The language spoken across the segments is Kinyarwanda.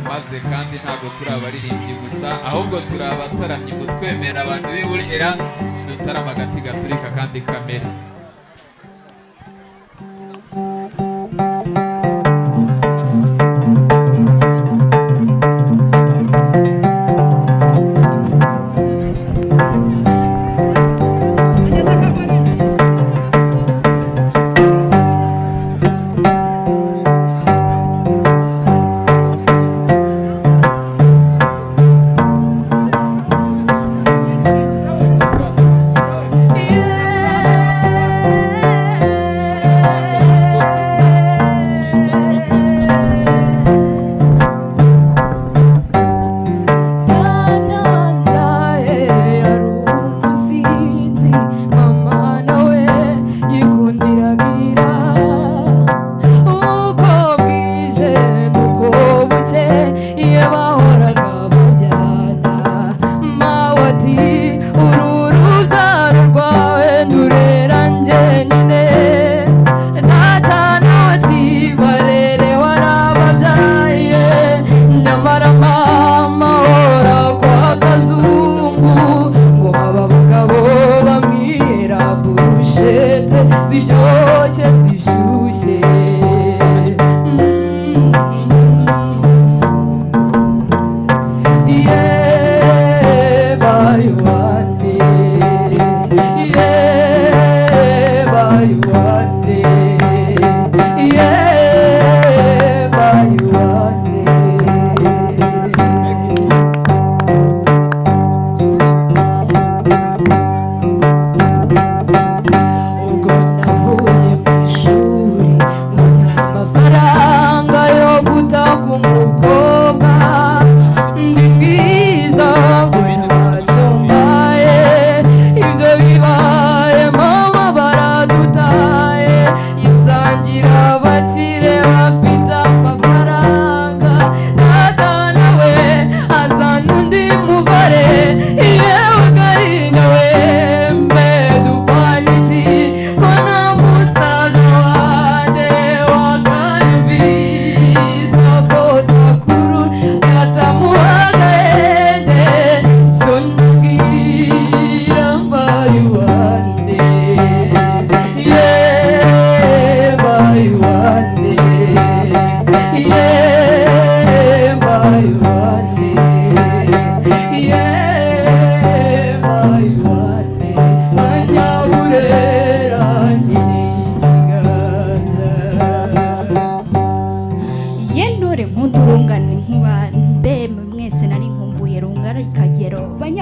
maze kandi ntabwo turi abaririmbyi gusa ahubwo turi abataramyi ngo twemera abantu b'i Burera dutarama agati gaturika kandi kamera.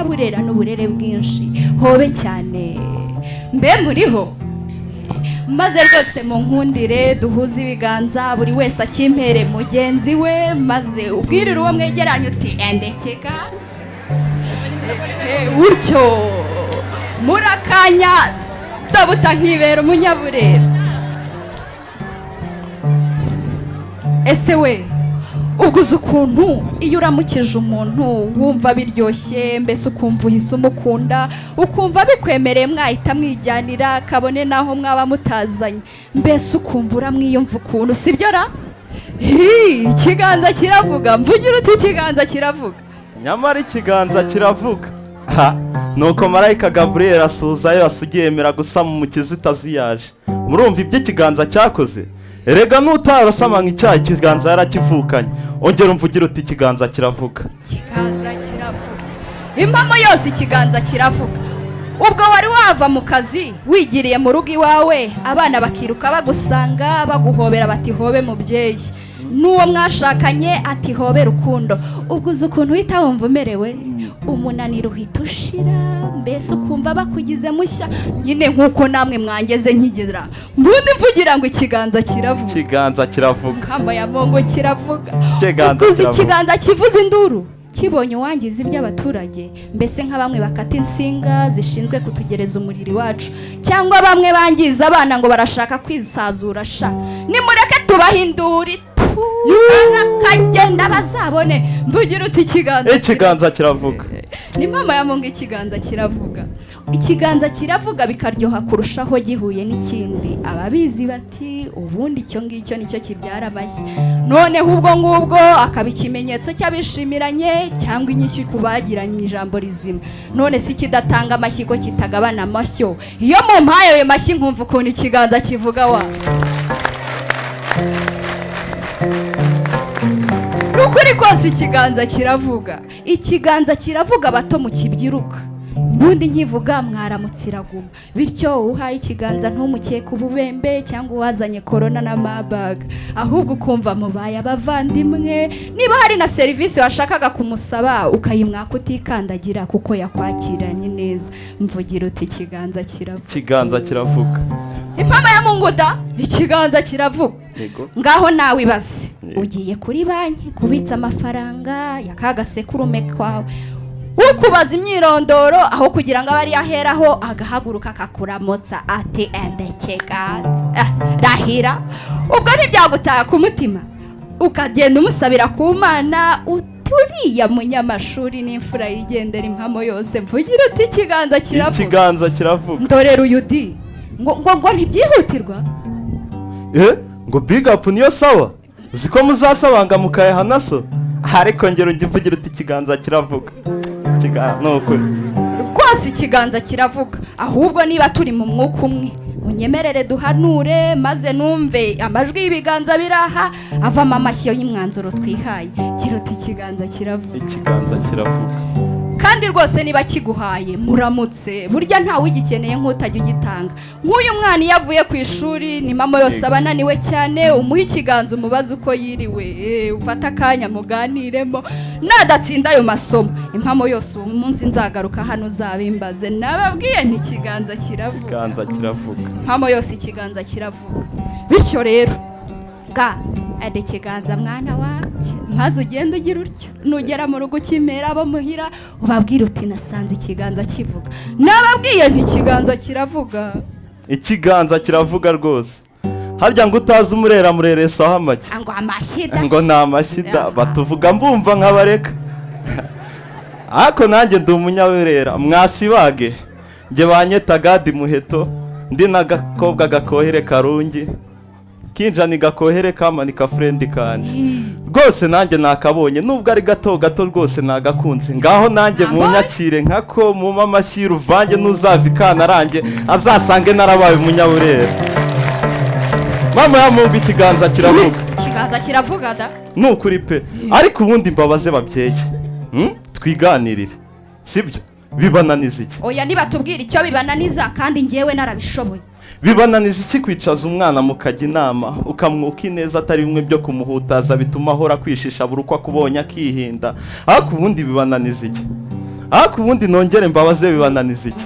Burera n'uburere bwinshi hobe cyane mbe muriho maze rwose mu nkundire duhuze ibiganza buri wese akimpere mugenzi we maze ubwirire uwo mwegeranye uti endekeka utyo murakanya ndabuta nkibera umunyaburera. Ese we uguze ukuntu iyo uramukije umuntu wumva biryoshye mbese ukumva uhise umukunda ukumva bikwemereye mwahita mwijyanira kabone naho mwaba mutazanye mbese ukumva uramwiyumva ukuntu sibyo ra? Ikiganza kiravuga mvugira uti ikiganza kiravuga nyamara ikiganza kiravuga nuko marayika Gabriel asuzayo asugiyemera gusama umukiza itazuyaje. Murumva ibyo ikiganza cyakoze? Erega nutarasama nk'icyaha ikiganza yarakivukanye. Ongera umvugira uti ikiganza kiravuga. Ikiganza kiravuga impamo yose ikiganza kiravuga. Ubwo wari wava mu kazi wigiriye mu rugo iwawe abana bakiruka bagusanga baguhobera bati hobe mubyeyi n'uwo mwashakanye ati hobe rukundo ubwo uzi ukuntu uhita wumva umerewe umunaniro uhita ushira mbese ukumva bakugize mushya nyine nk'uko namwe mwangeze nkigera mbundi mvugira ngo ikiganza kiravuga. Ikiganza kiravuga nkamba ya mongo kiravuga. Uzi ikiganza kivuza induru kibonye uwangiza iby'abaturage mbese nka bamwe bakata insinga zishinzwe kutugereza umuriro wacu cyangwa bamwe bangiza abana ngo barashaka kwisazura sha nimureke tubahinduri arakagenda bazabone mvugira uti ikiganza kiravuga. ni mama ya Mungu. Ikiganza kiravuga, ikiganza kiravuga bikaryoha kurushaho gihuye n'ikindi. Ababizi bati ubundi icyo ngicyo nicyo kibyara amashyi, noneho ubwo ngubwo akaba ikimenyetso cy'abishimiranye cyangwa inyishyu ku bagiranye ijambo rizima. None si kidatanga amashyi ko kitagabana amashyo? Iyo mu mpaye ayo mashyi nkumva ukuntu ikiganza kivuga wa nukuri kose ikiganza kiravuga. Ikiganza kiravuga bato mu kibyiruka, ubundi nkivuga mwaramutse iraguma. Bityo uhaye ikiganza ntumukeke ububembe cyangwa uwazanye korona na mabaga, ahubwo ukumva mubaye abavandimwe. Niba hari na serivisi washakaga kumusaba ukayimwaka utikandagira kuko yakwakiranye neza, mvugira uti ikiganza kiravuga. Ikiganza kiravuga. Impama ya Mungu da, ikiganza kiravuga. Ngaho nawe ibaze, ugiye kuri banki kubitsa amafaranga yakagasekuru kwawe, ukubaza imyirondoro aho kugira ngo abari yaheraho agahaguruka akakuramutsa ati ende kiganza rahira. Ubwo ntibyagutaha ku mutima ukagenda umusabira ku Mana uturiya munyamashuri n'imfura yigendera impamo yose, mvugira uti ikiganza kiravuga. Ikiganza kiravuga. Ndorera uyudi ngo ntibyihutirwa. Ngo big up niyo sawa, ziko muzasabanga mukayaha naso, ariko ngero njye mvugira uti ikiganza kiravuga. Nukuri rwose ikiganza kiravuga. Ahubwo niba turi mu mwuka umwe unyemerere duhanure, maze numve amajwi y'ibiganza biraha avamo amashyo y'imwanzuro twihaye. Gira uti ikiganza kiravuga. Ikiganza kiravuga. Kandi rwose niba kiguhaye muramutse, burya ntawe ugikeneye nk'utajya ugitanga. Nk'uyu mwana iyo avuye ku ishuri ni mama yose abananiwe cyane, umuha ikiganza umubaza uko yiriwe, ufata akanya muganiremo. Nadatsinda ayo masomo impamo yose uwo munsi nzagaruka hano uzabimbaze. Nababwiye nti ikiganza kiravuga. Ikiganza kiravuga. Impamo yose ikiganza kiravuga. Bityo rero ade ikiganza mwana wanje, maze ugenda ugira utyo, nugera mu rugo ukimera abo muhira ubabwira uti nasanze ikiganza kivuga. Nababwiye nti ikiganza kiravuga. Ikiganza kiravuga rwose. Harya ngo utazi umurera mureresaho amaki, ngo amashida, ngo nta mashida batuvuga mbumva nkabareka. Ako nanjye ndi umunyawirera mwasibage, nge banyeta Gadi Muheto, ndi nagakobwa gakohere Karungi, kinja ni gakohere kamanika friend kanje. Rwose nanjye nakabonye nubwo ari gato gato rwose nagakunze. Ngaho nanjye munyakire nkako mu mamashyi ruvange nuzavikana arange azasange narabaye umunyawurera. Mama ya Mungu ikiganza kiravuga. Ikiganza kiravuga da. Nukuri pe. Ariko ubundi mbabaze babyeyi. Twiganirire. Sibyo? Bibananiza iki? Oya niba tubwira icyo bibananiza kandi ngewe narabishoboye. Bibananiza iki kwicaza umwana mukajya inama ukamwuka ineza atari bimwe byo kumuhutaza bituma ahora kwishisha buri uko akubonye akihinda? Ariko ubundi bibananiza iki? Ariko ubundi nongere mbabaze bibananiza iki?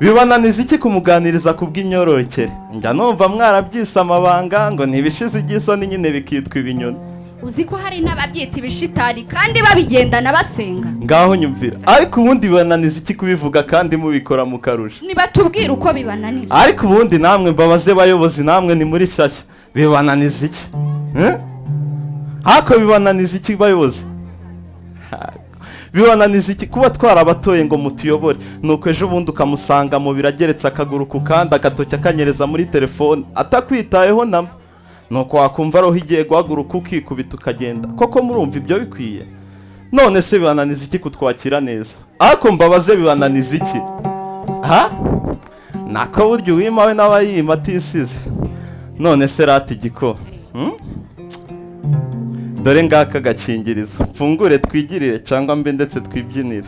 Bibananiza iki kumuganiriza kubw'imyororokere? Njya numva mwarabyise amabanga ngo ntibishize igisoni nyine bikitwa ibinyoni. Uzi ko hari n'ababyita ibishitani kandi babigendana basenga. Ngaho nyumvira. Ariko ubundi bibananiza iki kubivuga kandi mubikora mukarusha? Niba tubwira uko bibananiza. Ariko ubundi namwe mbabaze bayobozi namwe ni muri shyashya. Bibananiza iki? Hako bibananiza iki bayobozi? Bibananiza iki kuba twarabatoye ngo mutuyobore, nuko ejo bundi ukamusanga mu birageretse akaguru ku kandi agatoki akanyereza muri telefone atakwitayeho namba, nuko wakumva roho igiye guhaguruka ukikubita ukagenda. Koko murumva ibyo bikwiye? None se bibananiza iki kutwakira neza? Ariko mbabaze bibananiza iki? Nako buryo wimawe n'abayima atisize. None se rati giko dore ngaka gakingirizo, mfungure twigirire cyangwa mbe ndetse twibyinire.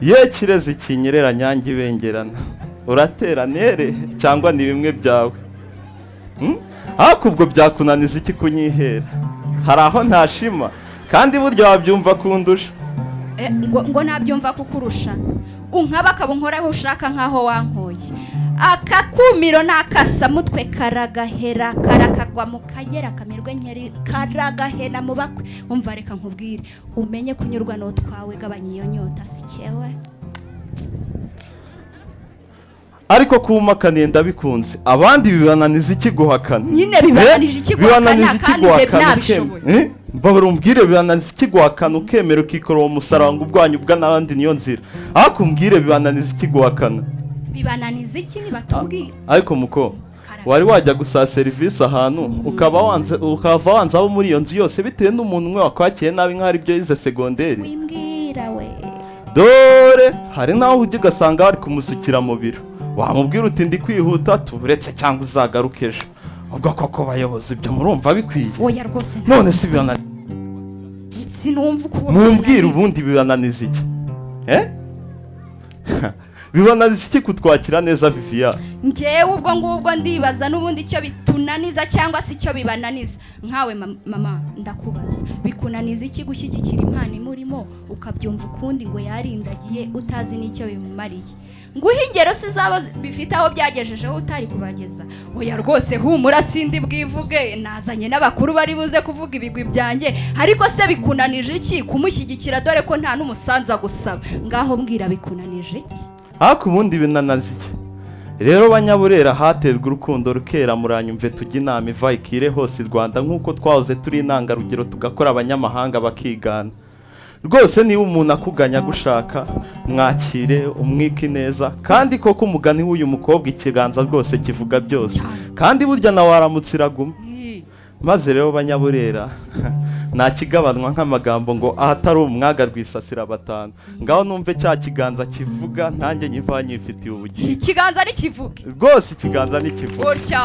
Ye kirezi kinyerera nyange ibengerana, uratera nere cyangwa ni bimwe byawe? Ariko ubwo byakunaniza iki kunyihera? Hari aho ntashima kandi buryo wabyumva kundusha. Ngo nabyumva kukurusha, unkaba akabunkoraho ushaka nkaho wankoye. Akakumiro n'akasamutwe karagahera karakagwa mu kagera kamirwe nkeri karagahena mu bakwe. Umva reka nkubwire umenye kunyurwa no twawe gabanya iyo nyota sikewe. Ariko kumakaniye ndabikunze, abandi bibananiza iki guhakana? Nyine bibananije iki guhakana kandi nabishoboye. mbabura umbwire bibananiza iki guhakana ukemera ukikora uwo musaranga ubwanyu bwa n'abandi niyo nzira ariko umbwire bibananiza iki guhakana bibananiza iki nibatubwira ariko muko wari wajya gusaba serivisi ahantu ukava wanze abo muri iyo nzu yose bitewe n'umuntu umwe wakwakiye nabi nk'aho ibyo yize segonderi wimbwira we dore hari naho ujya ugasanga bari kumusukira mu biro wamubwira uti ndi kwihuta tuburetse cyangwa uzagaruke ejo ubwo koko bayobozi ibyo murumva bikwiye oya rwose none si bibananiza sinumva uko mumbwira ubundi bibananiza iki bibananiza iki kutwakira neza Viviane njyewe ubwo ngubwo ndibaza n'ubundi icyo bitunaniza cyangwa se icyo bibananiza nkawe mama ndakubaza bikunaniza iki gushyigikira impano imurimo ukabyumva ukundi ngo yarindagiye utazi n'icyo bimumariye nguhe ingero si zaba bifite aho byagejejeho utari kubageza oya rwose humura sindi bwivuge nazanye n'abakuru bari buze kuvuga ibigwi byanjye ariko se bikunanije iki kumushyigikira dore ko nta n'umusanza gusaba ngaho mbwira bikunanije iki ariko ubundi binanazi iki rero banyaburera haterwa urukundo rukera muranyumve tujya inama iva ikire hose i Rwanda nk'uko twahoze turi intangarugero tugakora abanyamahanga bakigana rwose niba umuntu akuganya gushaka mwakire umwike neza kandi koko umugani w'uyu mukobwa ikiganza rwose kivuga byose kandi burya nawe waramutse iraguma maze rero banyaburera nta kigabanwa nk'amagambo ngo ahatari umwaga rwisasira batanu ngaho numve cya kiganza kivuga ntange nyiva nyifitiye ubugingo ikiganza ntikivuge rwose ikiganza ntikivuga gutya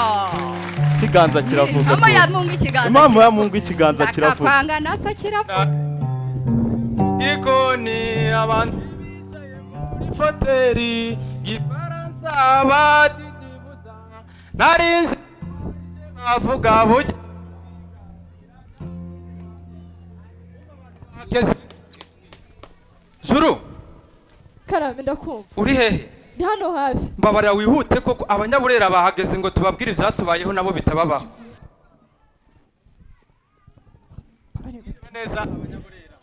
ikiganza kiravuga impamvu ya mungu ikiganza impamvu ya mungu ikiganza kiravuga akakwanga nasa kiravuga ikoni abantu bicaye muri foteri ifaransa batikibuza narinzi bavuga buke Juru karame ndakumva uri hehe ndi hano hafi mbabarira wihute koko abanyaburera bahageze ngo tubabwire ibyatubayeho nabo bitababaho neza abanyaburera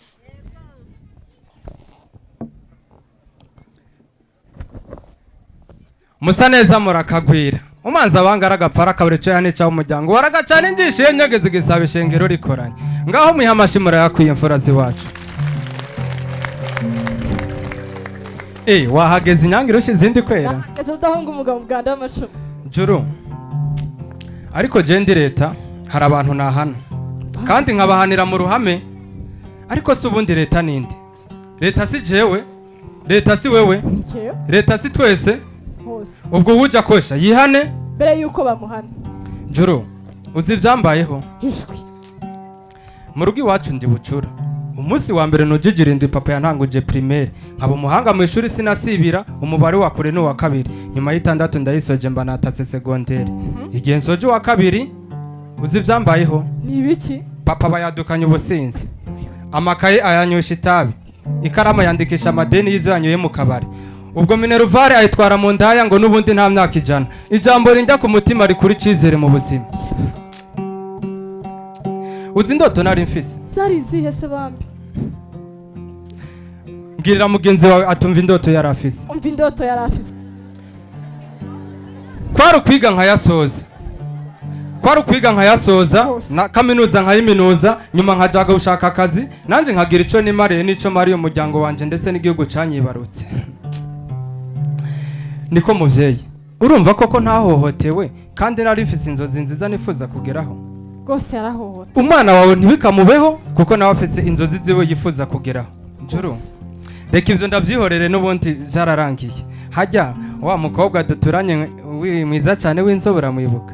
musa neza murakagwira umanza abangara agapfara akabura icyo yanica umuryango waragacana injishi yenyegeze igisaba ishengero rikoranye ngaho muha amashyi murayakwiye imfura ziwacu wahageze inyange irushye izindi kwera nahageze udahunga umugabo muganda w'amacumu Juru ariko jendi leta hari abantu nahana kandi nkabahanira mu ruhame ariko si ubundi leta ninde leta si jewe leta si wewe nkeyo leta si twese hose ubwo wujya kosha yihane mbere yuko bamuhana Juru uzi ibyambayeho hishwi mu rugo iwacu ndi bucura umunsi wa mbere nujijira indi papa yantanguje primaire nkaba umuhanga mu ishuri sinasibira umubare wa kure n'uwa kabiri nyuma y'itandatu ndayisoje mba natatse segonderi igihe nsoje uwa kabiri uzi ibyambayeho ni ibiki papa bayadukanye ubusinzi amakaye ayanywesha itabi ikaramu yandikisha amadeni y'izo yanyoye mu kabari ubwo mineruvare ayitwara mu ndaya ngo n'ubundi nta myaka ijana ijambo rinjya ku mutima rikura icyizere mu buzima uzi indoto nari mfise zari izihe se bambi mbwirira mugenzi wawe atumva indoto yari afise umva indoto yari afise kwari ukwiga nkayasoza na kaminuza nkayiminuza nyuma nkajaga gushaka akazi nanjye nkagira icyo nimariye n'icyo mariye umuryango wanjye ndetse n'igihugu canyibarutse niko muvyeyi urumva koko ntahohotewe kandi nari mfise inzozi nziza nifuza kugeraho rwose yarahohote umwana wawe ntibikamubeho kuko nawe afise inzozi ziwe yifuza kugeraho Juru reka ibyo ndabyihorere n'ubundi byararangiye hajya wa mukobwa duturanye mwiza cyane w'inzobe uramwibuka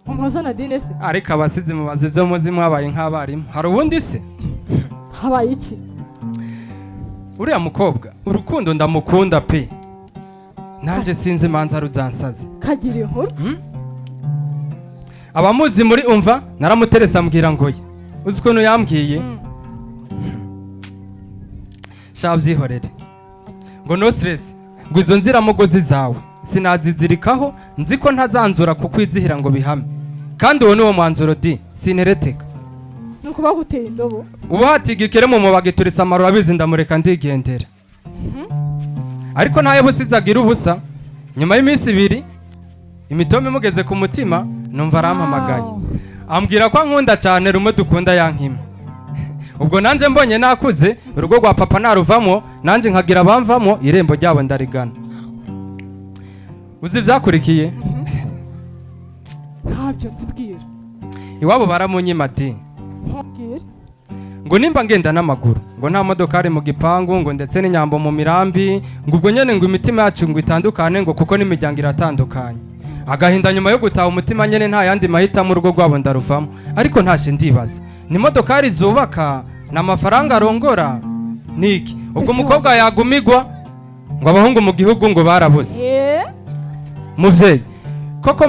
umuhoza Nadine se ariko abasizi mubazi byo muzi mwabaye nk'abarimu hari ubundi se habaye iki uriya mukobwa urukundo ndamukunda pe nanjye sinzi imanza ruzansaze kagira inkuru abamuzi muri umva naramuteresa ambwira ngo ye uzi ukuntu yambwiye shabyihorere ngo no stress ngo izo nziramugozi zawe sinazizirikaho nzi ko ntazanzura kukwizihira ngo bihame kandi uwo ni wo mwanzuro di sinereteka nuko baguteye indobo ubu hatigikere mu mubaga iturisa amarura abizi ndamureka ndigendera ariko ntayo busizagira ubusa nyuma y'iminsi ibiri imitoma imugeze ku mutima numva arampamagaye ambwira ko ankunda cyane rumwe dukunda yankima ubwo nanje mbonye nakuze urugo rwa papa naruvamo nanje nkagira abamvamo irembo ryabo ndarigana. Uzi byakurikiye ntabyo nzibwira. iwabo baramunyima ati Nkubwire. ngo nimba ngenda n'amaguru ngo nta modoka ari mu gipangu ngo ndetse n'inyambo mu mirambi ngo ubwo nyene ngo imitima yacu ngo itandukane ngo kuko n'imiryango iratandukanye. Agahinda nyuma yo gutaha umutima nyene nta yandi mahitamo urugo rwabo ndaruvamo. Ariko ntashe ndibaza ni modokari zubaka n'amafaranga arongora niki ubwo umukobwa yagumigwa ngo abahungu mu gihugu ngo barabuze. Muvyeyi koko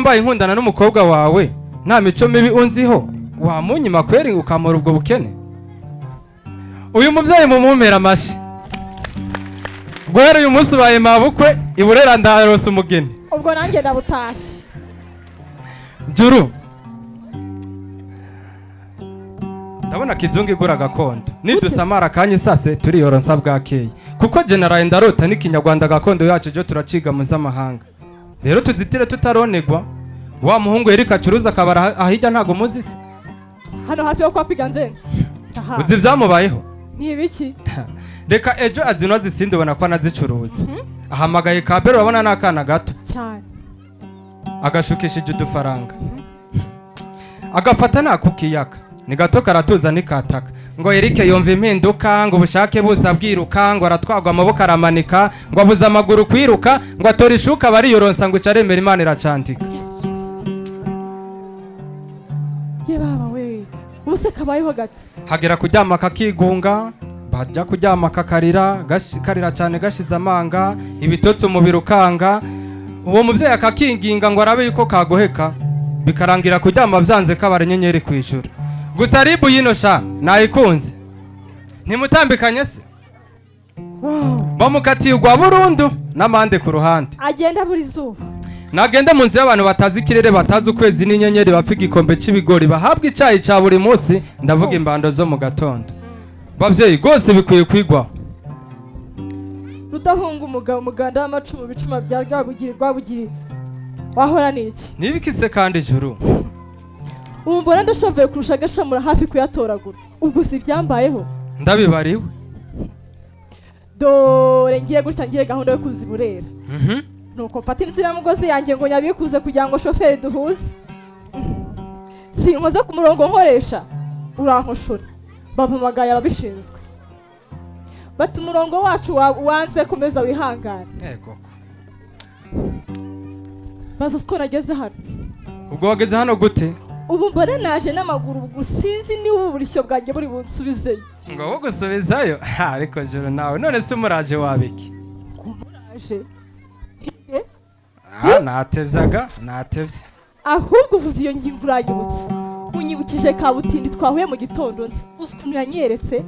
mbaye nkundana n'umukobwa wawe nta mico mibi unziho wamunyima kweri ukamura ubwo bukene. Uyu muvyeyi mumumpera amashi guhera uyu munsi ubaye mabukwe iburera ndarose umugeni. Ubwo nanjye ndabutashye. Juru ndabona kizungu igura gakondo nidusamara kanye sase turiyoronsa bwakeye kuko general ndarota n'ikinyarwanda gakondo yacu jo turaciga mu zamahanga. Rero tuzitire tutaronegwa wa muhungu Erika acuruza akabara ahijya ntago muzisi Hano hafi yo kwa piga nzenze. uzi byamubayeho Ni ibiki? reka ejo azino zisinde ubona ko anazicuruza ahamagaye kabero urabona n'akana gato Cyane. agashukishije udufaranga agafata nakukiyaka ni gato karatuza nikataka ngo Eric yumva impinduka ngo ubushake buza bwiruka ngo aratwagwa amaboko aramanika ngo abuza amaguru kwiruka ngo atora ishuka bariyoronsa ngo icaremera Imana iracandika. Ye baba we. Ubuse kabayeho gati. Hagera kuryama kakigunga bajya kuryama kakarira karira cyane gashize amanga ibitotsi umubiri ukanga uwo muvyeyi akakinginga ngo arabe yuko kagoheka bikarangira kuryama byanze kabara nyenyeri kwijura. Gusa ribu yino sha nayikunze ntimutambikanye se bamukatiye ugwa burundu n'amande ku ruhande Agenda buri zuba. nagende mu nzu y'abantu batazi ikirere batazi ukwezi n'inyenyeri bapfa igikombe c'ibigori bahabwa icayi ca buri munsi ndavuga imbando zo mu gatondo. Bavyeyi gose bikwiye kwigwa Rudahunga umugabo umuganda w'amacumu bicuma bya rwabugiri wahora niki nibikise kandi juru ubu mbona ndashavuye kurusha agashamura hafi kuyatoragura. Ubwo si byambayeho ndabibariwe dore ngiye gutya ngiye gahunda yo kuziburera. Nuko mfata inziramugozi yanjye ngo nyabikuze kugira ngo shoferi duhuze. Sinkoze ku murongo nkoresha urankoshora bampamagaye ababishinzwe bati umurongo wacu wanze komeza wihangane. Yego Baza ko nageze hano. ubwo wageze hano gute Ubu mbona naje n'amaguru ubwo sinzi ni uburishyo bwanjye buri bunsubizeyo. ngo wo gusubizayo ariko juru nawe none se umuraje wabiki Kumuraje. natevye Ahubwo uvuze iyo ngingo uranyibutse. Unyibukije kabutindi twahuye mu gitondo nzi. Ukuntu yanyeretse.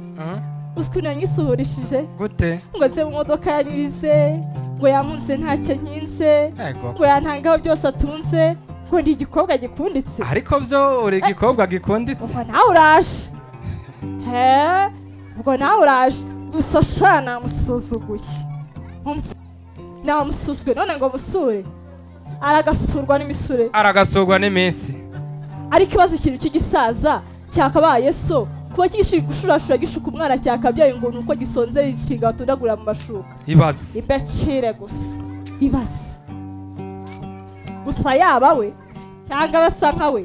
Ukuntu yanyisuhurishije. gute Ngo nze mu modoka yanyurize. Ngo yamunze ntacyo nkinze. Yego Ngo yantangaho byose atunze. Ngo ndi igikobwa gikunditse. ariko byo uri igikobwa gikunditse Ubwo nawe uraje. Ubwo nawe uraje. Gusa sha namusuzuguye. Namusuzwe none ngo musure. Aragasurwa n'imisure. aragasurwa n'iminsi Ariko ibaza ikintu cy'igisaza cyakabaye so kuba gushurashura gishuka umwana cyakabyaye ngo nuko gisonze ikinga batundagura mu mashuka. ibaze Ibecire gusa. Ibaze. Gusa yaba we cyangwa basa nka we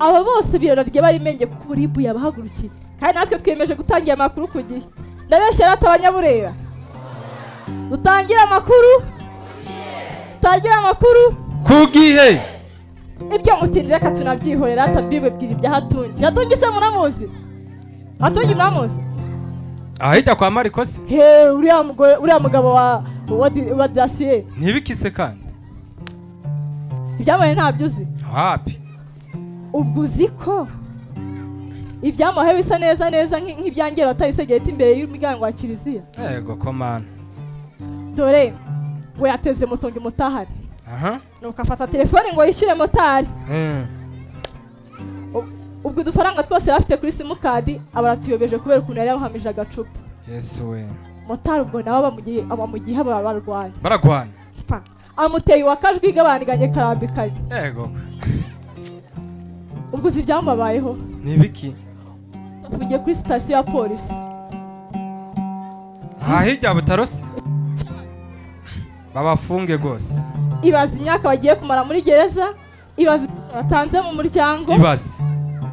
abo bose birararye bari menge kuri bu yabahagurukiye kandi natwe twiyemeje gutangira amakuru ku gihe. Ndabeshyira atabanyaburera. Dutangira amakuru. Dutangira amakuru kugihe ibyo mutindira reka tunabyihorera atabyibwira ibya hatungi. Hatungi se muramuzi? Hatungi muramuzi? ahijya kwa Mariko se Uriya mugabo wa Dacier. ntibikise kandi Ibyamuhaye ntabyo uzi? wapi Ubwo uzi ko ibyamuhaye bisa neza neza nk'ibyangera watayisegeta imbere y'umuryango wa kiliziya. yego komana Dore ngo yateze moto ngo imutahane. Nuko afata telefone ngo yishyure motari. Ubwo udufaranga twose bafite kuri simukadi abaratuyobeje kubera ukuntu yari yamuhamije agacupa. Yesu we Motari ubwo nawe abamugiye bararwanya. baragwana Amuteye wakajwi gabaniganye karambikanye. yego Ubwo uzi ibyamubabayeho? nibiki afungiye kuri sitasiyo ya polisi. aha hirya butarose babafunge rwose. Ibaza imyaka bagiye kumara muri gereza, ibaza batanze mu muryango, ibaze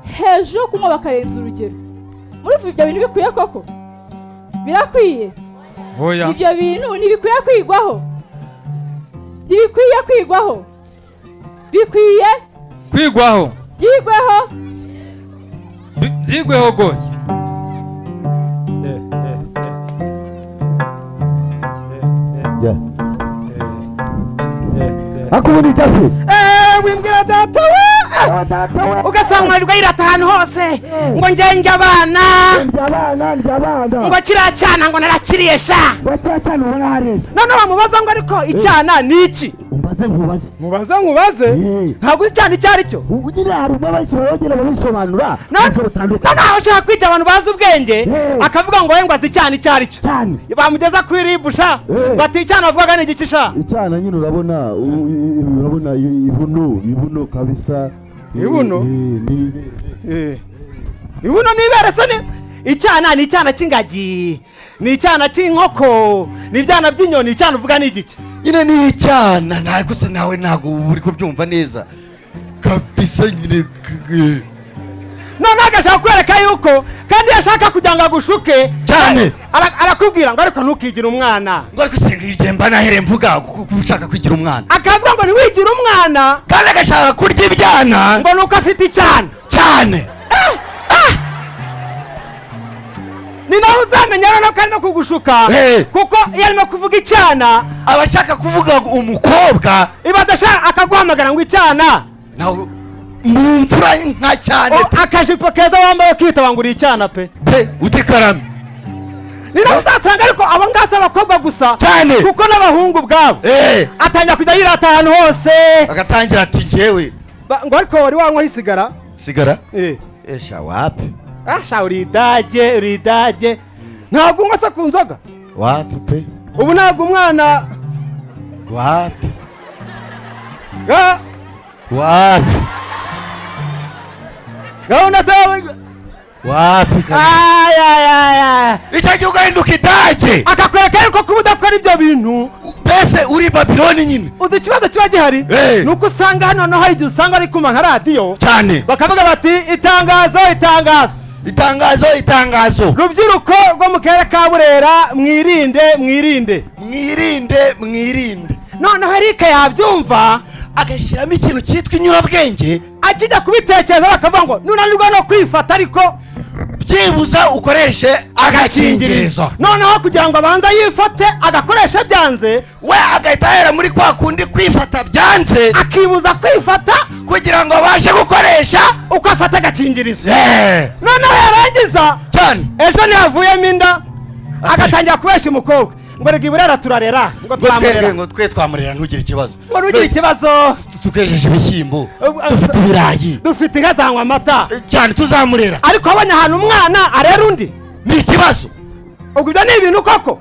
hejuru yo kunywa bakarenza urugero. Muri ibyo bintu bikwiye koko? Birakwiye? oya Ibyo bintu ntibikwiye kwigwaho, ntibikwiye kwigwaho, bikwiye kwigwaho, byigweho. byigweho rwose. akubona itafi wimbwira data we ugasanga mwarirwa yirata ahantu hose ngo njye abana ngo kiriya cyana ngo narakiriye sha wacyacana ubona hariya none wamubaza ngo ariko icyana ni iki? mubaze mubaze ntabwo uzi icyana icyo ari cyo. ugira hari umwe bagera babisobanura none aho ushaka kwita abantu bazi ubwenge akavuga ngo we ngo azi icyana icyo ari cyo cyane bamugeza kuri ribu sha bati icyana bavugaga ni igiki sha? icyana nyine urabona ibuno kabisa. Ibuno nibere se ni icyana? Ni icyana cy'ingagi, ni icyana cy'inkoko, ni ibyana by'inyoni. Icyana uvuga ni igiki? nyine ni icyana. ntabwo se nawe ntabwo uri kubyumva neza kabisa nyine. none agashaka kwereka yuko kandi yashaka kugira ngo agushuke cyane arakubwira ngo ariko ntukigire umwana ngo ariko senga igemba nahere mvuga ushaka kwigira umwana akavuga ngo ntiwigire umwana kandi agashaka kurya ibyana ngo nuko afite icyana cyane. ni nawe uzamenya rero kandi no kugushuka kuko iyo arimo kuvuga icyana aba ashaka kuvuga umukobwa iba adashaka akaguhamagara ngo icyana nawe mu mvura nka cyane akajipo keza wambaye kwitaba ngo uri icyana pe utekarame. ni nawe uzasanga ariko abo ngasi abakobwa gusa cyane kuko n'abahungu bwabo atangira kujya yirata ahantu hose agatangira ati njyewe ngo ariko wari wanywaho isigara esha wapi sha uri idage ntabwo unywa se ku nzoga wapi pe ubu ntabwo umwana wapi wapi gahunda zawe wapi icyo gihe ugahinduka idage akakwereka yuko kuba udakora ibyo bintu mbese uri Babiloni nyine. uzi ikibazo kiba gihari ni uko usanga hano no hari igihe usanga ari kuma nka radiyo cyane bakavuga bati itangazo rubyiruko rwo mu karere ka Burera mwirinde noneho Erika yabyumva agashyiramo ikintu cyitwa inyurabwenge akijya kubitekereza bakavuga ngo nunanirwa no kwifata ariko byibuza ukoreshe agakingirizo. noneho kugira ngo abanza yifate agakoresha byanze we agahita ahera muri kwa kundi kwifata byanze akibuza kwifata kugira ngo abashe gukoresha uko afata agakingirizo. noneho yarangiza cyane ejo ntiyavuyemo inda agatangira kubesha umukobwa ngo rega Burera turarera ngo twe twamurera ntugire ikibazo ngo ntugire ikibazo tukejeje ibishyimbo dufite ibirayi dufite inka zanywa amata cyane tuzamurera ariko abonye ahantu umwana arera undi ni ikibazo. ubwo ibyo ni ibintu koko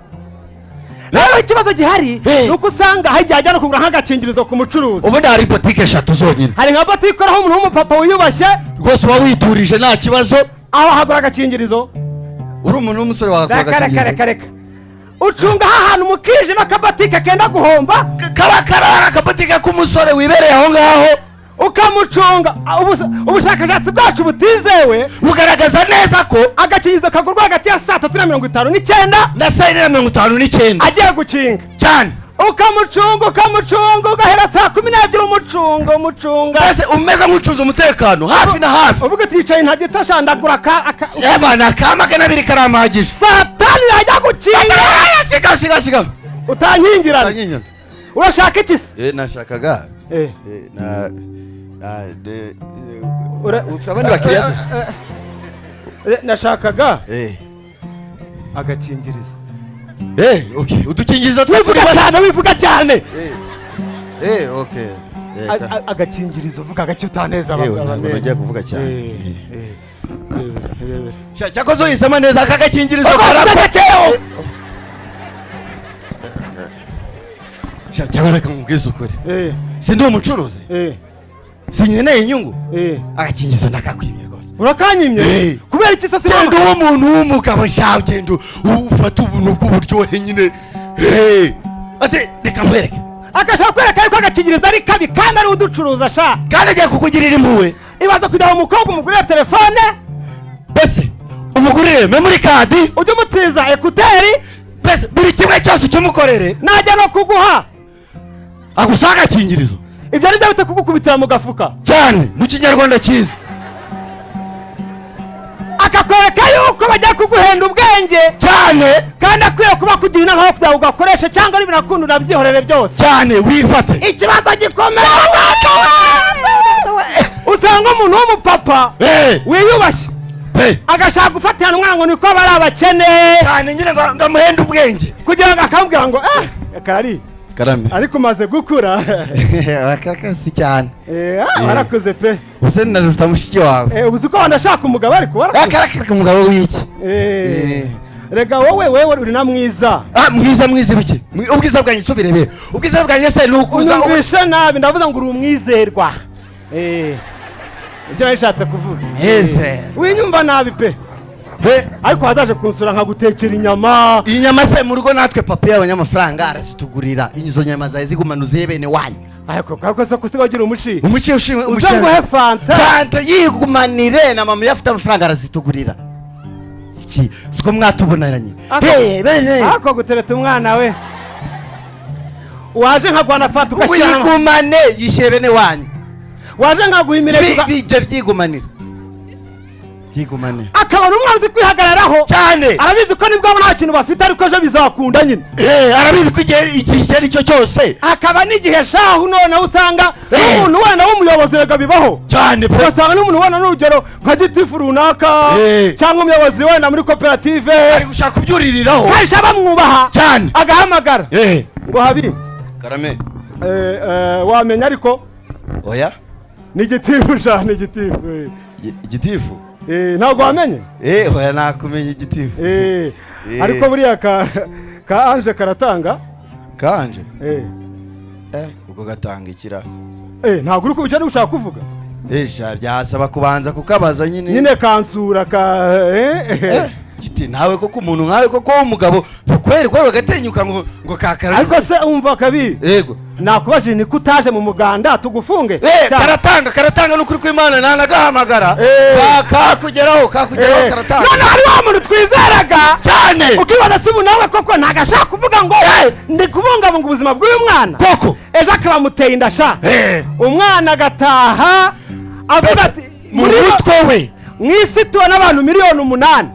rero ikibazo gihari ni uko usanga hari igihe ajya no kugura nk'agakingirizo ku mucuruzi. ubundi hari botike 3 zonyine. hari nka botike aho umuntu w'umupapa wiyubashye rwose uba witurije nta kibazo aho hagura agakingirizo. uri umuntu w'umusore wagura agakingirizo reka ucunga ahantu mu kijima akabotike kenda guhomba kaba karara akabotike k'umusore wibereye aho ngaho ukamucunga. ubushakashatsi bwacu butizewe bugaragaza neza ko agakingirizo kagurwa hagati ya 3:59 na 4:59 agiye gukinga cyane ukamucunga ugahera 12 umucunga mbese umeze nk'ucunze umutekano hafi na hafi uvuga ati yicaye ntagita shandagura yabana kamagana 2 karamagije satani yajya gukinga siga utankingirana urashaka iki se? nashakaga abandi bakiriya se nashakaga agakingirizo. okay udukingirizo wivuga cyane okay agakingirizo vuga gake utaneza abantu bagiye kuvuga cyane cyakoze uyisema neza aka gakingirizo karako cyangwa reka nkubwize ukuri si ndi umucuruzi sinkeneye inyungu agakingirizo ndakakwimye rwose urakanyimye kubera iki se genda uwo muntu w'umugabo shawe genda ufata ubuntu bw'uburyohe nyine ati reka nkwereke agashaka kwereka yuko agakingirizo ari kabi kandi ari uducuruza sha kandi agiye kukugirira impuhwe ibaza kujya mu mukobwa umugurire telefone mbese umugurire memory card ujye umutiza ekuteri mbese buri kimwe cyose ukimukorere najya no kuguha agusaba agakingirizo ibyo ni byo bita kugukubitira mu gafuka cyane mu kinyarwanda cyiza akakwereka yuko bagiye kuguhenda ubwenge cyane kandi akwiye kuba kugira inama yo kugira ngo ugakoreshe cyangwa n'ibinakunda unabyihorere byose cyane wifate ikibazo gikomeye usanga umuntu w'umupapa wiyubashye agashaka gufatira umwana ngo niko bari abakene cyane nyine ngo amuhende ubwenge kugira ngo akamubwira ngo karari karame ariko umaze gukura wakakasi cyane warakuze pe ubuse naruta mushiki wawe ubuze ko wandashaka umugabo ariko warakuze umugabo w'iki rega wowe uri na mwiza mwiza biki ubwiza bwanjye subirebe ubwiza bwanjye se nukuza unyumvishe nabi ndavuga ngo uri umwizerwa ibyo nashatse kuvuga winyumva nabi pe ariko hazaje kunsura nkagutekera inyama se mu rugo natwe papa y'abanyamafaranga arazitugurira izo nyama zawe zigumanuziye bene wanyu ariko se kusiga ugira umushi ushimwe uzanguhe fanta yigumanire na mama yafite amafaranga arazitugurira siko mwatubonaranye ako gutereta umwana we waje nkagwana fanta ugashyira yigumane yishyire bene wanyu waje nkaguha imirego ibyo byigumanire akaba n'umwana uzi kwihagararaho cyane arabizi ko nibwo nta kintu bafite ariko ejo bizakunda nyine arabizi ko igihe icyo ari cyo cyose akaba n'igihe shahu noneho usanga n'umuntu wenda w'umuyobozi rega bibaho cyane ugasanga n'umuntu wenda n'urugero nka gitifu runaka cyangwa umuyobozi wenda muri koperative ari gushaka kubyuririraho kahise bamwubaha cyane agahamagara ngo habiri karame wamenya ariko oya ni gitifu sha ni gitifu igitifu ntabwo wamenye oya nakumenya igitifu ariko buriya ka anje karatanga kanje ubwo gatanga ikira ntabwo uri kubicana gushaka kuvuga byasaba kubanza kukabaza nyine kansura giti nawe koko umuntu nkawe koko w'umugabo kweri kweri bagatenyuka ngo kakara ariko se umva kabi yego nakubajije ni ko utaje mu muganda tugufunge karatanga n'ukuri kw'Imana nanagahamagara kakugeraho karatanga none hari wa muntu twizeraga cyane ukibaza se ubu nawe koko ntagashaka kuvuga ngo ndi kubungabunga ubuzima bw'uyu mwana koko ejo akaba muteye inda sha umwana agataha avuga ati mu mutwe we mu isi tubona abantu 8,000,000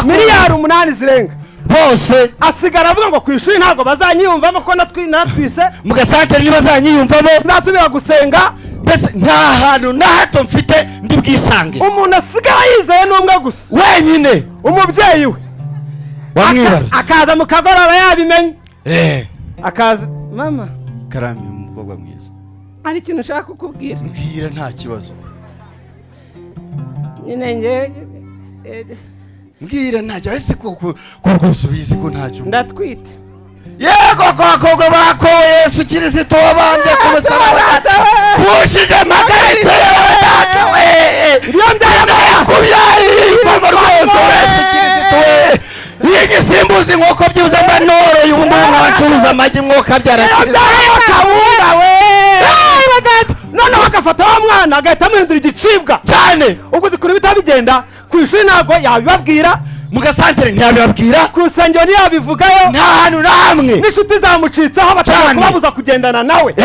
miliyari 8 zirenga bose asigara avuga ngo ku ishuri ntabwo bazanyiyumvamo ko natwise mu gasantere ntibazanyiyumvamo nzasubira gusenga mbese nta hantu na hato mfite ndi bwisange umuntu asigara yizeye n'umwe gusa wenyine umubyeyi we wamwibaza akaza mu kagoroba yabimenye akaza mama karame umukobwa mwiza ari ikintu ushaka kukubwira mbwira nta kibazo nyine nge mbwira ntacyo ese ko rwose ubizi ko ntacyo ndatwite yego koko bako Yesu Kristo wabambye ku musaraba pushije magaritse data we iyo ndaya kubyayi kwa rwose Yesu Kristo we yigisimbuza inkoko byuza manoro y'umuntu wacuruza amagi mwoka byarakiza kawuba we none bagafata wa mwana agahita amuhindura igicibwa cyane ubwo zikuri bitabigenda ku ishuri ntabwo yabibabwira mu gasantere ntiyabibabwira ku rusengero ntiyabivugayo nta hantu na hamwe n'inshuti zamucitseho batanga kubabuza kugendana nawe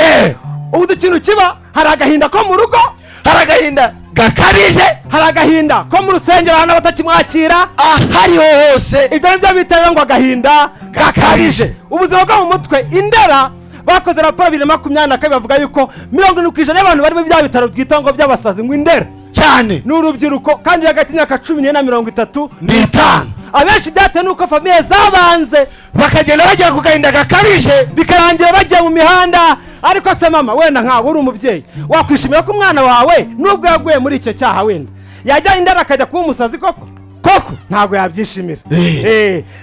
ubuze ikintu kiba hari agahinda ko mu rugo hari agahinda gakabije hari agahinda ko mu rusengero ahantu batakimwakira ahariho hose ibyo nibyo bita ngo agahinda gakabije ubuzima bwo mu mutwe Indera bakoze raporo 2022 bavuga yuko 70% y'abantu bari mu bya bitaro twita ngo by'abasazi ngo Indera cyane n'urubyiruko kandi hagati y'imyaka 14 na 35 abenshi byatewe nuko famiye zabanze bakagenda bagiye ku gahinda gakabije bikarangira bagiye mu mihanda ariko se mama wenda nkawe uri umubyeyi wakwishimira ko umwana wawe nubwo yaguye muri icyo cyaha wenda yajya Indera akajya kuba umusazi koko ntabwo yabyishimira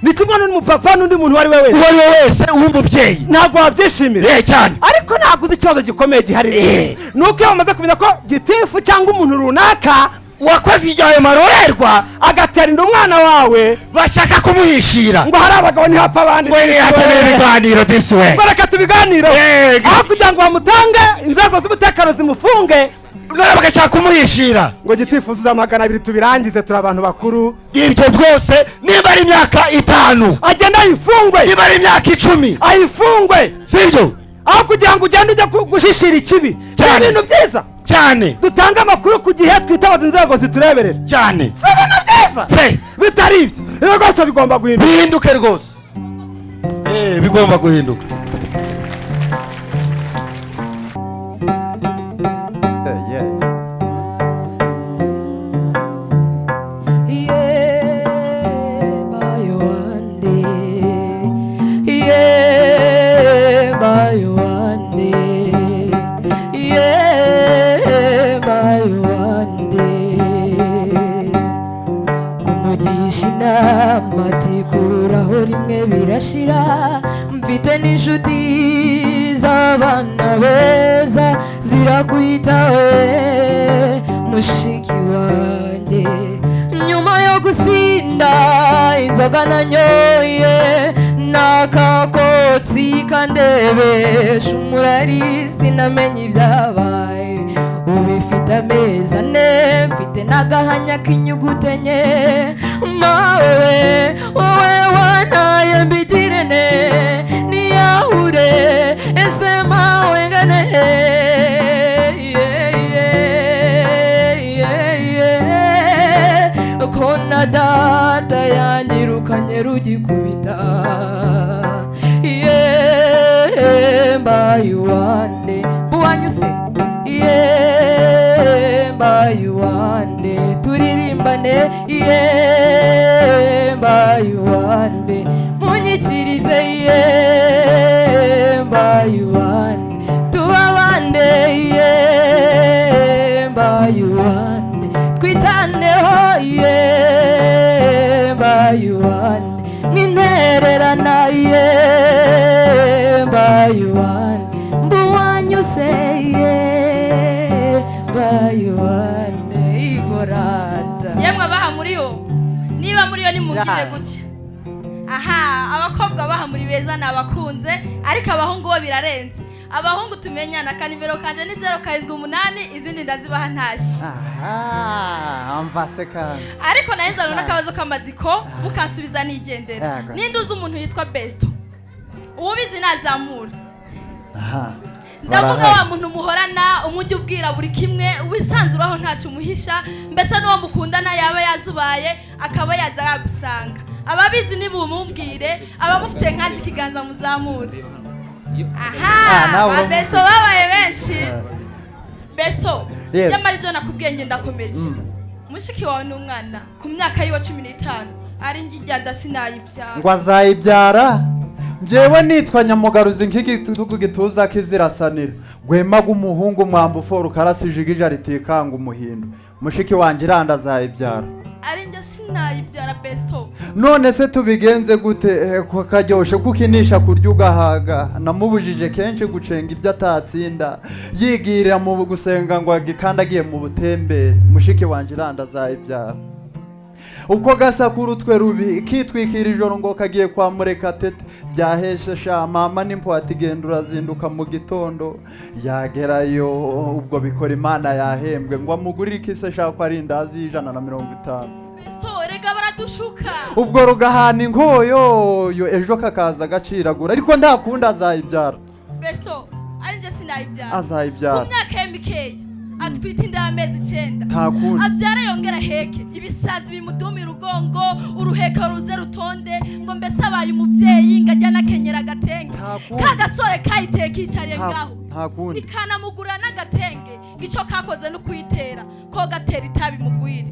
ni kimwe n'umupapa n'undi muntu uwo ari we wese w'umubyeyi ntabwo wabyishimira cyane ariko ntabwo uzi ikibazo gikomeye gihari nuko iyo bamaze kumenya ko gitifu cyangwa umuntu runaka wakoze igihe marorerwa agatera inda umwana wawe bashaka kumuhishira ngo hari abagabo ntihapfa abandi ngo hakeneye ibiganiro this way ngo reka tubiganiro aho kugira ngo bamutange inzego z'umutekano zimufunge none bagashaka kumuhishira ngo gitifuzo za 200 tubirangize turi abantu bakuru ibyo byose niba ari imyaka 5 agenda ayifungwe niba ari imyaka 10 ayifungwe sibyo aho kugira ngo ugende ujya gushishira ikibi ibintu byiza cyane dutanga amakuru ku gihe twitabaza inzego zitureberera cyane si ibintu byiza bitari ibyo rwose bigomba guhinduka bihinduke rwose bigomba guhinduka matikuraho rimwe birashira mfite n'inshuti z'abana beza zirakwitaho mushiki wanjye nyuma yo gusinda inzoga nanyoye n'akakotsi kandebesha umurari sinamenye ibyabaye ubifite amezi 4 mfite n'agahanya k'inyuguti enye mawe wowe wantaye mbitirene niyahure ese mawe ngane ko na data yanyirukanye rugikubita mbayuwane buwanyuse mbayuwane turirimbane mbayuwane munyikirize mbayuwane tubabande mbayuwane twitaneho mbayuwane mwintererana mbayuwane mbuwanyuse mbayuwane igorata yemwe abaha muri yo niba muri yo nimugire gutya aha abakobwa baha muri beza nabakunze ariko abahungu bo birarenze abahungu tumenyana kanimero kanje ni 078 izindi ndazibaha ntashye amvase kandi ariko nahenza n'akabazo k'amaziko mukansubiza nigendera ninduze umuntu yitwa Besto ubizi nazamura ndavuga wa muntu muhorana umujye ubwira buri kimwe wisanzuraho ntacyo umuhisha mbese n'uwo mukundana yaba yazubaye akaba yaza yagusanga ababizi nibumumbwire abamufite nkanje ikiganza muzamure aha Besto babaye benshi Besto byamara ibyo nakubwiye nge ndakomeje mushiki wawe n'umwana ku myaka yiwe 15 ari ngijyanda sinayibyara ngo azayibyara njyewe nitwa Nyamugaruzi nk'igitugu gituza kizirasanira gwemaga umuhungu mwamba ufora ukarasijigije ritikanga umuhindo mushiki wanje iranda azayibyara ari nge sinayibyara Besto none se tubigenze gute karyoshe kukinisha kurya ugahaga namubujije kenshi gucenga ibyo atatsinda yigirira mu gusenga ngo agikandagiye mu butembere mushiki wanje iranda azayibyara uko gasakura utwe rubi kitwikira ijoro ngo kagiye kwa Murekatete byaheshesha mama n'impwati genda urazinduka mu gitondo yagerayo ubwo bikora Imana yahembwe ngo amugurire ikise shaka ari indazi 150 Besto rega baradushuka ubwo rugahana inkoyo yo ejo kakaza gaciragura ariko nta kundi azayibyara Besto ari nje sinayibyara azayibyara ku myaka ya mikeya atwita inda y'amezi 9 nta kundi abyara yongera heke ibisazi bimudumira urugongo uruheka ruze rutonde ngo mbese abaye umubyeyi ngajyana kenyera gatenge kagasore kayiteka icariye ngaho nta kundi ikanamugurira n'agatenge gico kakoze no kuyitera ko gatera itabi mugwiri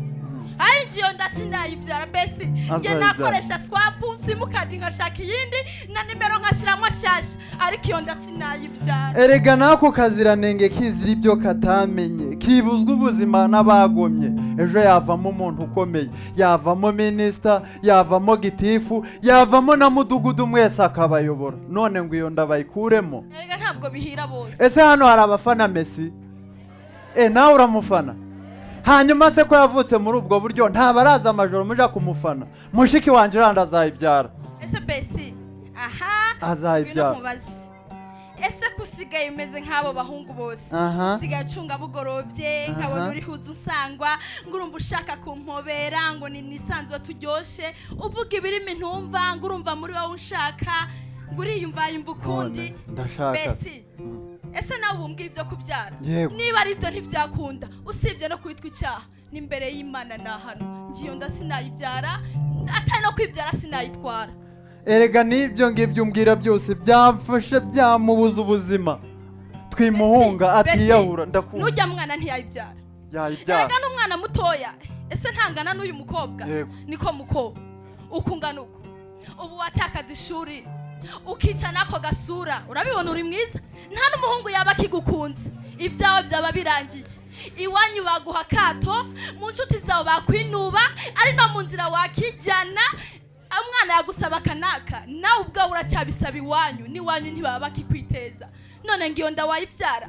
ari njiyo ndasinayibyara besi nge nakoresha swapu simukadi nkashaka iyindi na nimero nkashiramo shasha ariko iyo ndasinayibyara erega nako kaziranenge kizira ibyo katamenye kibuzwa ubuzima n'abagomye ejo yavamo umuntu ukomeye yavamo minister yavamo gitifu yavamo na mudugudu mwese akabayobora none ngo iyo ndabayikuremo erega ntabwo bihira bose ese hano hari abafana Messi nawe uramufana hanyuma se ko yavutse muri ubwo buryo ntabaraza amajoro muja kumufana mushiki wanje randa azayibyara ese besti aha azayibyara ngwino mubaze ese kusigaye umeze nk'abo bahungu bose usigaye ucunga bugorobye nkabona uri huza usangwa ngo urumva ushaka kumpobera ngo ni nisanzwe turyoshe uvuga ibirimi ntumva ngo urumva muri wowe ushaka ngo uriyumva yumva ukundi besti ese nawe umbwira ibyo kubyara niba ari ibyo ntibyakunda usibye no kwitwa icyaha n'imbere y'Imana na hano ngiyo nda sinayibyara atari no kwibyara sinayitwara erega n'ibyo ngibyo umbwira byose byamfashe byamubuza ubuzima twimuhunga atiyahura ndakunda nujya mwana ntiyayibyara erega n'umwana mutoya ese ntangana n'uyu mukobwa niko muko ukungana uko ubu watakaza ishuri ukica nako gasura urabibona uri mwiza nta n'umuhungu yaba akigukunze ibyawe byaba birangiye iwanyu baguha kato mu nshuti zawe bakwinuba ari no mu nzira wakijyana umwana yagusaba kanaka nawe ubwawe uracyabisaba iwanyu n'iwanyu ntibaba bakikwiteza none ngiyo nda wayibyara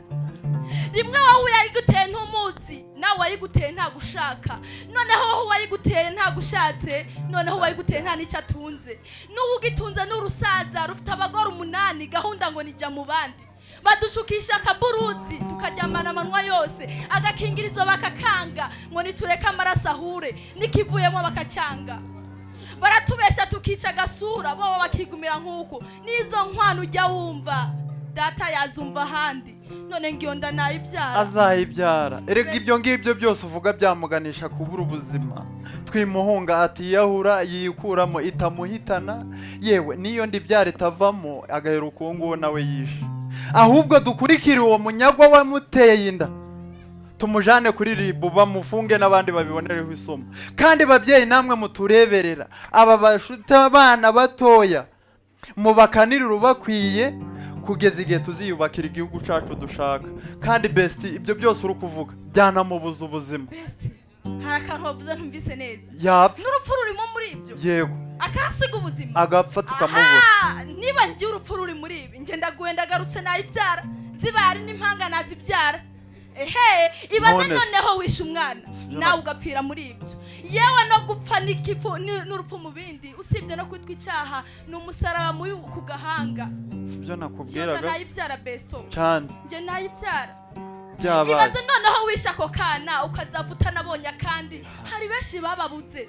rimwe wowe yayiguteye ntumuzi nawe wayiguteye ntagushaka noneho wowe wayiguteye ntagushatse noneho wayiguteye nta n'icyo atunze n'ubu ugitunze n'urusaza rufite abagore 8 gahunda ngo nijya mu bandi badushukisha akaburuzi tukaryamana amanwa yose agakingirizo bakakanga ngo nitureke amaraso ahure nikivuyemo bakacyanga baratubesha tukica gasura bo bakigumira nk'uko nizo nkwano ujya wumva data yazumva ahandi none ngiyo nda nayibyara azayibyara erega ibyo ngibyo byose uvuga byamuganisha kubura ubuzima twimuhunga atiyahura yikuramo itamuhitana yewe niyo ndibyara itavamo agaheruka uwo nguwo nawe yishe ahubwo dukurikire uwo munyagwa wamuteye inda tumujane kuri ribu bamufunge n'abandi babibonereho isomo kandi babyeyi namwe mutureberera aba bashuta abana batoya mubakanira urubakwiye kugeza igihe tuziyubakira igihugu cyacu dushaka kandi besti ibyo byose uri kuvuga byanamubuza ubuzima besti hari akantu wavuze ntumvise neza yapfa n'urupfu rurimo muri ibyo yego akasiga ubuzima agapfa tukamubura niba ngiye urupfu ruri muri ibi ngenda guhenda agarutse nayibyara zibaye ari n'impanga nazibyara ibaze noneho wishe umwana nawe ugapfira muri ibyo yewe no gupfa n'urupfu mu bindi usibye no kwitwa icyaha ni umusaraba mubi ku gahanga sibyo nakubwiraga nayibyara besto cyane nge nayibyara byabaye ibaze noneho wishe ako kana ukazavuta nabonye kandi hari benshi bababuze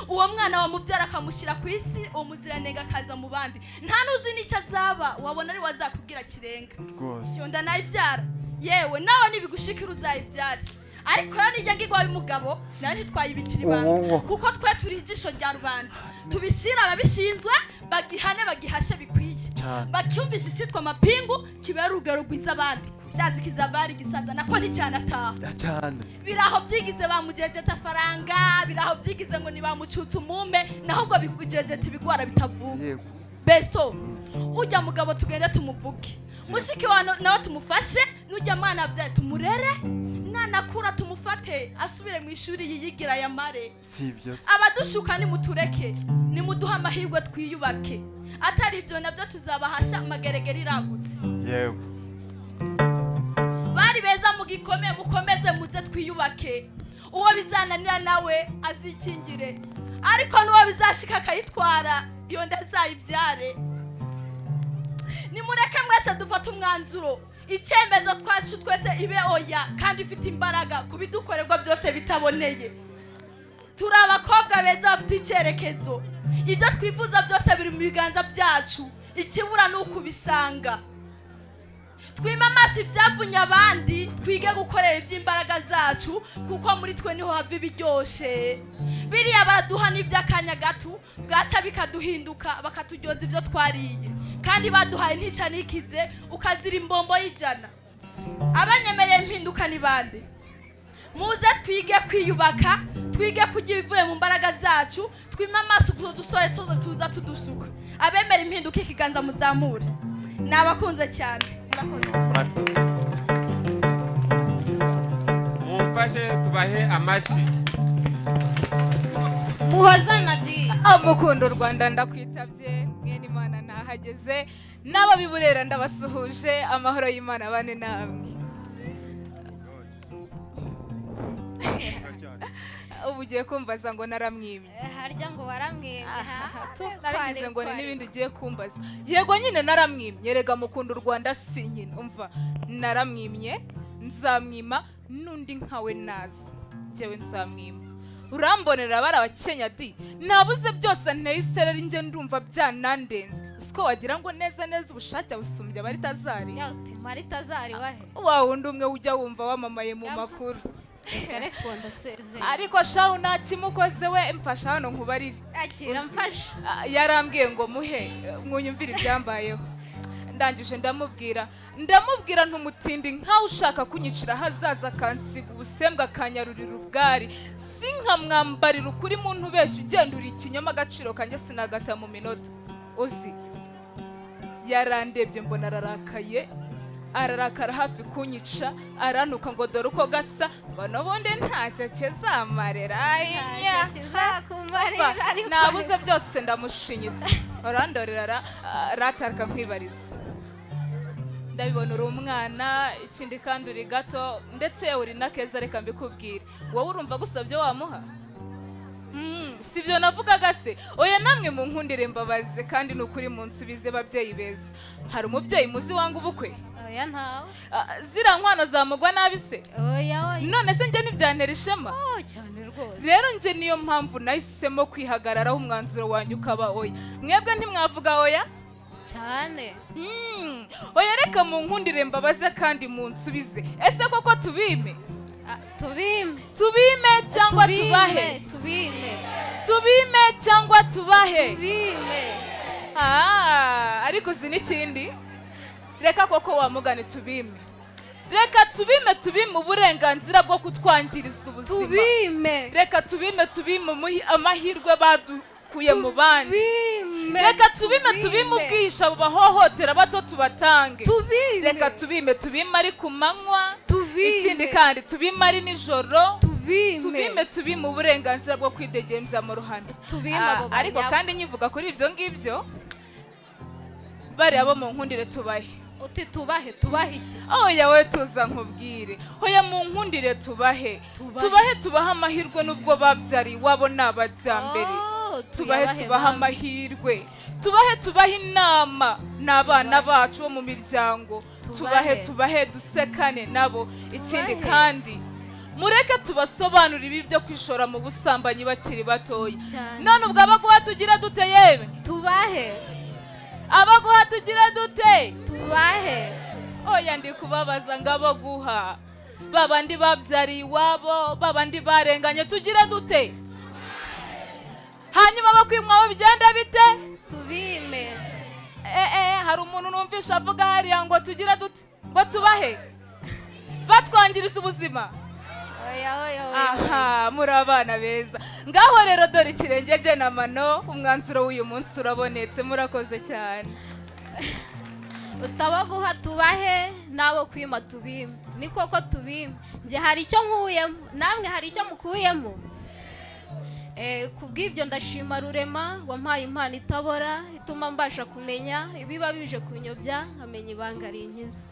uwo mwana wamubyara akamushyira ku isi uwo muziranenge akaza mu bandi nta n'uzi n'icyo azaba wabona ari wazakubwira kirenga iyo nda nayibyara yewe nawe nibigushikira uzayibyare ariko rero nijya ngigwa y'umugabo nawe ntitwayibikira ibanga kuko twe turi ijisho rya rubanda tubishyira ababishinzwe bagihane bagihashe bikwiye bacyumvisha icyitwa amapingu kibera urugero rwiza abandi ndazi kizabari gisaza nako nticyanataha biraho byigize bamugejeta faranga biraho byigize ngo nibamucutse umume naho ubwo bigujejeta ibigwara bitavuga besto ujya mugabo tugende tumuvuge mushiki wa nawe tumufashe nujya mwana abyaye tumurere nanakura tumufate asubire mu ishuri yiyigira yamare sibyo abadushuka ni mutureke ni muduha amahirwe twiyubake atari ibyo nabyo tuzabahasha amageregere iragutse yego bari beza mu gikomeye mukomeze muze twiyubake uwo bizananira nawe azikingire ariko n'uwo bizashika akayitwara iyo ndazayibyare nimureke mwese dufate umwanzuro icyemezo twacu twese ibe oya kandi ifite imbaraga kubidukorerwa byose bitaboneye turi abakobwa beza bafite icyerekezo ibyo twifuza byose biri mu biganza byacu ikibura ni ukubisanga twima amaso ibyavunye abandi twige gukorera iby'imbaraga zacu kuko muri twe niho hava ibiryoshe biriya baraduha n'iby'akanya gato bwaca bikaduhinduka bakatujyoza ibyo twariye kandi baduhaye ntica nikize ukazira imbombo y'ijana abanyemereye impinduka ni bande muze twige kwiyubaka twige kugira ibivuye mu mbaraga zacu twima amaso dusore tuza tudusuka abemera impinduka ikiganza muzamure nabakunze cyane mumfashe tubahe amashi Muhoza Nadi amukunda u Rwanda ndakwitabye mwene Imana nahageze n'ababiburera ndabasuhuje amahoro y'Imana bane namwe ubu ugiye kumbaza ngo naramwimye harya ngo waramwimye naragize ngo ni n'ibindi ugiye kumbaza yego nyine naramwimye rega mukunda u Rwanda si nyine umva naramwimye nzamwima n'undi nkawe nazi njyewe nzamwima urambonera bari abakenya di nabuze byose nteye isereri njye ndumva byanandenze usiko wagira ngo neza neza ubushake busumbye abari tazari maritazari wahe wa wundi umwe ujya wumva wamamaye mu makuru ariko shahu nta kimukoze we mfasha hano nkubarire akira mfasha yarambwiye ngo muhe mwunyumvire ibyambayeho ndangije ndamubwira ntumutindi nkaho ushaka kunyicira hazaza kansiga ubusembwa kanyarurira ubwari sinkamwambarira ukuri muntu ubeshya ugenda uri ikinyoma agaciro kanjye sinagata mu minota uzi yarandebye mbona ararakaye ararakara hafi kunyica arantuka ngo dore uko gasa ngo n'ubundi ntacyo kizamarira nabuze byose ndamushinyitse urandorera ratarika nkwibariza ndabibona uri umwana ikindi kandi uri gato ndetse uri na keza reka mbikubwire wowe urumva gusabye wamuha si byo navugaga se oya namwe mu nkundire mbabaze kandi ni ukuri munsubize babyeyi beza hari umubyeyi muzi wanga ubukwe oya ntawe ziriya nkwano zamugwa nabi se oya none se njye ntibyantera ishema cyane rwose rero njye niyo mpamvu nahisemo kwihagararaho umwanzuro wanjye ukaba oya mwebwe ntimwavuga oya cyane oya reka mu nkundire mbabaze kandi munsubize ese koko tubime tubime cyangwa tubahe tubime cyangwa tubahe ariko uzi n'ikindi reka koko wamugane tubime reka tubime uburenganzira bwo kutwangiriza ubuzima reka tubime amahirwe badukuye mu bandi reka tubime ubwihisha bubahohotera bato tubatange reka tubime ari ku manywa ikindi kandi tubime ari nijoro tubime uburenganzira bwo kwidegemza mu ruhame ariko kandi nyivuga kuri ibyo ngibyo bari abo mu nkundire tubahe uti tubahe iki oya we tuza nkubwire oya mu nkundire tubahe tubahe amahirwe n'ubwo babyariye iwabo ni abajyambere tubahe amahirwe tubahe inama n'abana bacu bo mu miryango tubahe dusekane nabo ikindi kandi mureke tubasobanurire ibi byo kwishora mu busambanyi bakiri batoya none ubwo abaguha tugira dute yewe tubahe abaguha tugira dute tubahe oya ndi kubabaza ngo abaguha babandi babyariye iwabo babandi barenganye tugira dute hanyuma bakwimwaho bigenda bite tubime hari umuntu numvisha avuga hariya ngo tugira dute ngo tubahe batwangiriza ubuzima aha muri abana beza ngaho rero dore ikirenge na mano umwanzuro w'uyu munsi urabonetse murakoze cyane utabaguha tubahe nabo kwima tubime ni koko tubime njye hari icyo nkuyemo namwe hari icyo mukuyemo kubw'ibyo ndashima rurema wampaye impano itabora ituma mbasha kumenya ibiba bije kunyobya nkamenya ibanga rinkiza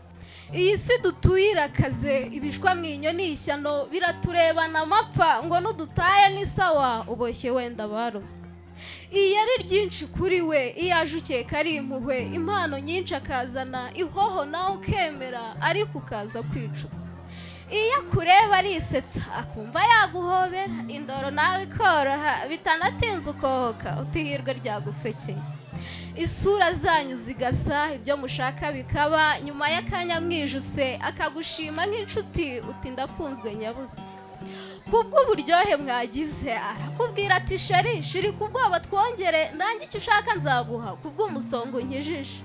iyi si dutuye irakaze ibishwa mwinyo n'ishyano biraturebana amapfa ngo n'udutaye ni sawa uboshye wenda barozwe iyo ari ryinshi kuri we iyo aje ukeka ari impuhwe impano nyinshi akazana ihoho nawe ukemera ariko ukaza kwicuza iyo akureba arisetsa akumva yaguhobera indoro nawe ikoroha bitanatinze ukohoka utihirwe ryagusekeye isura zanyu zigasa ibyo mushaka bikaba nyuma y'akanya mwijuse akagushima nk'inshuti uti ndakunzwe nyabusa kubw'uburyohe mwagize arakubwira ati shiri kubwoba twongere nanjye icyo ushaka nzaguha kubw'umusongo nkijije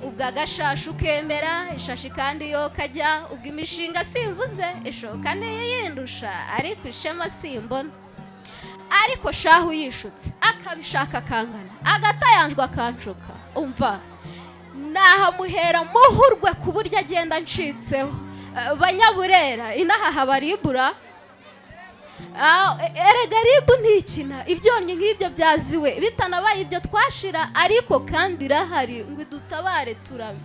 ubwo agashashi ukemera ishashi kandi yo kajya ubwo imishinga simvuze ishoka niyo yindusha ariko ishema simbona ariko shahu yishutse akabishaka akangana agatayanjwa akanshuka umva nahamuhera muhurwe ku buryo agenda ncitseho banyaburera inaha habaribura erega ribu ntikina ibyonnyi nk'ibyo byaziwe bitanabaye ibyo twashira ariko kandi irahari ngo idutabare turabe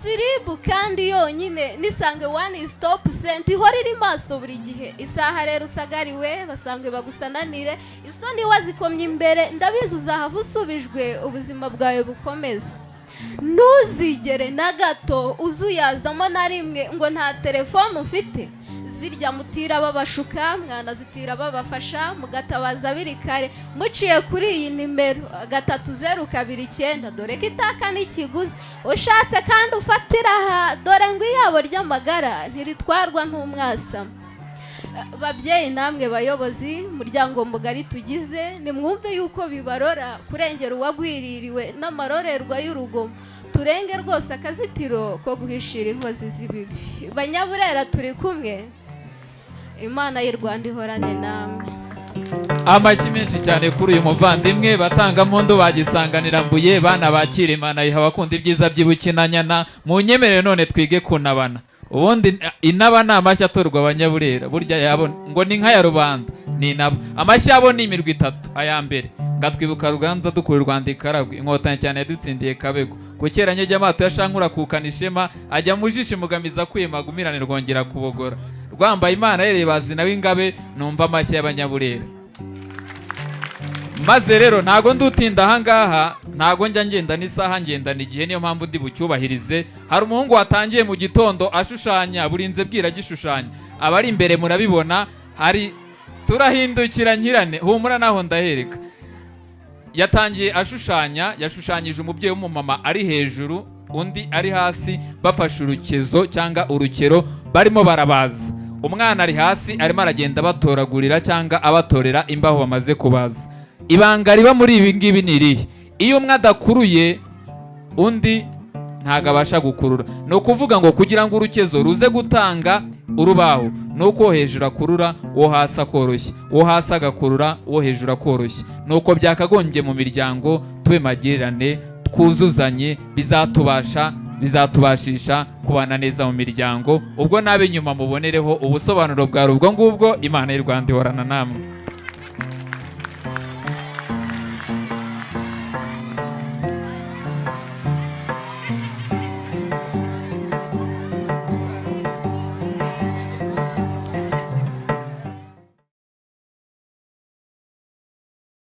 siribu kandi yonyine nisange one stop center ihora iri maso buri gihe. Isaha rero usagariwe basangwe bagusananire, isoni wazikomye imbere ndabizi uzahava usubijwe ubuzima bwawe bukomeze. Ntuzigere na gato uzuyazamo na rimwe ngo nta telefone ufite. Zirya mutira babashuka mwana zitira babafasha mugatabaza biri kare muciye kuri iyi nimero 3029 dore kitaka n'ikiguzi ushatse kandi ufatira aha dore ngo iyabo ry'amagara ntiritwarwa ntumwasama. Babyeyi namwe bayobozi muryango mugari tugize nimwumve yuko bibarora kurengera uwagwiririwe n'amarorerwa y'urugomo. Turenge rwose akazitiro ko guhishira inkozi z'ibibi. Banyaburera turi kumwe, Imana y'u Rwanda ihorane namwe. Amashyi menshi cyane kuri uyu muvandimwe. Batanga mpundu bagisanganira Mbuye, bana bakira Imana yiha abakunda ibyiza by'ubukinanyana. Mu nyemerere none twige kunabana. Ubundi inaba ni amashyi atorwa Abanyaburera, burya yabo ngo ni nka ya rubanda ni inaba. Amashyi yabo ni imirwi itatu. Aya mbere ngatwibuka Ruganza dukura Rwanda ikaragwe, Inkotanyi cyane yadutsindiye Kabego. Kukeranye ry'amato yashankura kukana ishema, ajya mu jisho mugamiza kwima gumirane rwongera kubogora. Rwambaye Imana yereye bazina w'ingabe, numva amashyi y'Abanyaburera. Maze rero ntago ndutinda ahangaha, ntago njya ngenda n'isaha ngenda n'igihe, niyo mpamvu ndi bucyubahirize. Hari umuhungu watangiye mu gitondo ashushanya, burinze bwira gishushanya. Abari imbere murabibona, hari turahindukira nkirane, humura naho ndahereka. Yatangiye ashushanya, yashushanyije umubyeyi w'umumama ari hejuru, undi ari hasi bafashe urukezo cyangwa urukero barimo barabaza. Umwana ari hasi arimo aragenda batoragurira cyangwa abatorera imbaho bamaze kubaza. Ibanga riba muri ibi ngibi ni irihe? Iyo umwe adakuruye undi ntago abasha gukurura. Ni ukuvuga ngo kugira ngo urukezo ruze gutanga urubaho, nuko hejuru akurura uwo hasi akoroshye, uwo hasi agakurura uwo hejuru akoroshye. Nuko byakagombye mu miryango tube magirirane, twuzuzanye, bizatubashisha kubana neza mu miryango. Ubwo nabe nyuma mubonereho ubusobanuro bwa ubwo ngubwo. Imana y'u Rwanda ihorana namwe.